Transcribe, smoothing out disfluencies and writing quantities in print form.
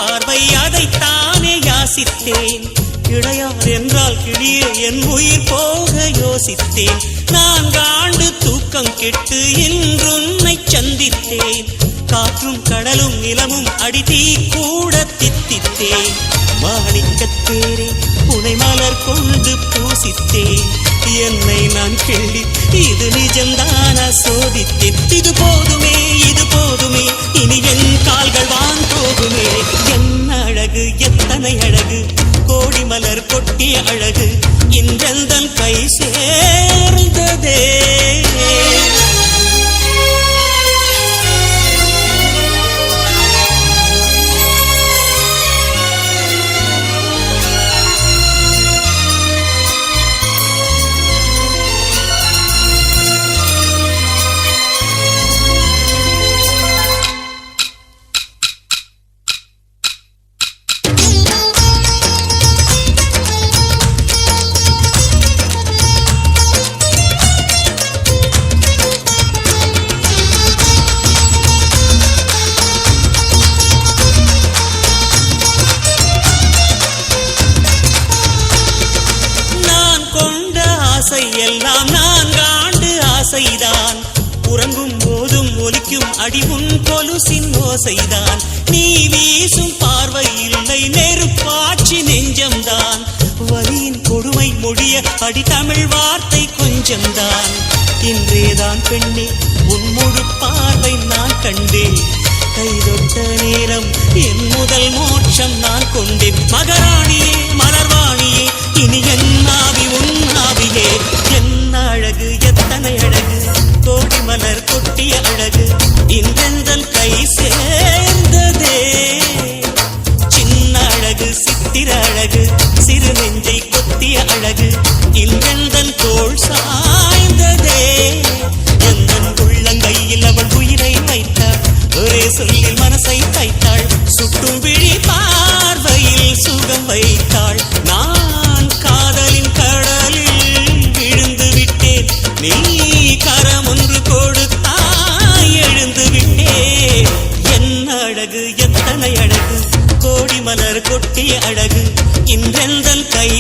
பார்வை அதைத்தானே யாசித்தேன். இளையார் என்றால் கிளியே என் உயிர் போக யோசித்தேன். 4 ஆண்டு தூக்கம் கெட்டு இன்றுன்னை சந்தித்தேன். காற்றும் கடலும் நிலமும் அடித்தீ கூட தித்தித்தேன். மாணிக்கத்தேரே புனை மலர் கொண்டு பூசித்தேன். என்னை நான் கிள்ளி இது நிஜம்தானா சோதித்தேன். இது போதுமே இது போதுமே இனி என் கால்கள் வான் போகுமே. என்ன அழகு எத்தனை அழகு கோடி மலர் கொட்டிய அழகு இன்றெந்தன் கை சேர்ந்ததே. எல்லாம் 4 ஆண்டு ஆசைதான். உறங்கும் போதும் ஒலிக்கும் அடிவுன் கொலுசின் ஓசைதான். நீ வீசும் பார்வை இல்லை நெருப்பாட்சி நெஞ்சம்தான். வலியின் கொடுமை மொழிய அடி தமிழ் வார்த்தை கொஞ்சம்தான். இன்றேதான் பெண்ணே உன் முழு பார்வை நான் கண்டேன். கைதொட்ட நேரம் என் முதல் மோட்சம் நான் கொண்டேன். மகராணியே மலர்வாணியே இனி என் ஆவி உன் ஆவியே. என்ன அழகு எத்தனை அழகு கோடி மலர் கொட்டிய அழகு இன்றெந்தன் கை சேர்ந்ததே. சின்ன அழகு சித்திர அழகு சிறு நெஞ்சை கொத்திய அழகு இன்றெந்தன் தோள் சாய்ந்ததே. எந்தன் உள்ளங்கையில் அவள் உயிரை வைத்தாள். ஒரே சொல்லில் மனசை தைத்தாள். சுட்டும் விழி பார்வையில் சுகம் வைத்தாள். நான் காதலின் கடலில் விழுந்து விட்டேன். நீ கரம் ஒன்று கொடுத்தாய் எழுந்து விட்டேன். என்ன அழகு எத்தனை அழகு கோடி மலர் கொட்டிய அழகு இன்றெந்தன் கை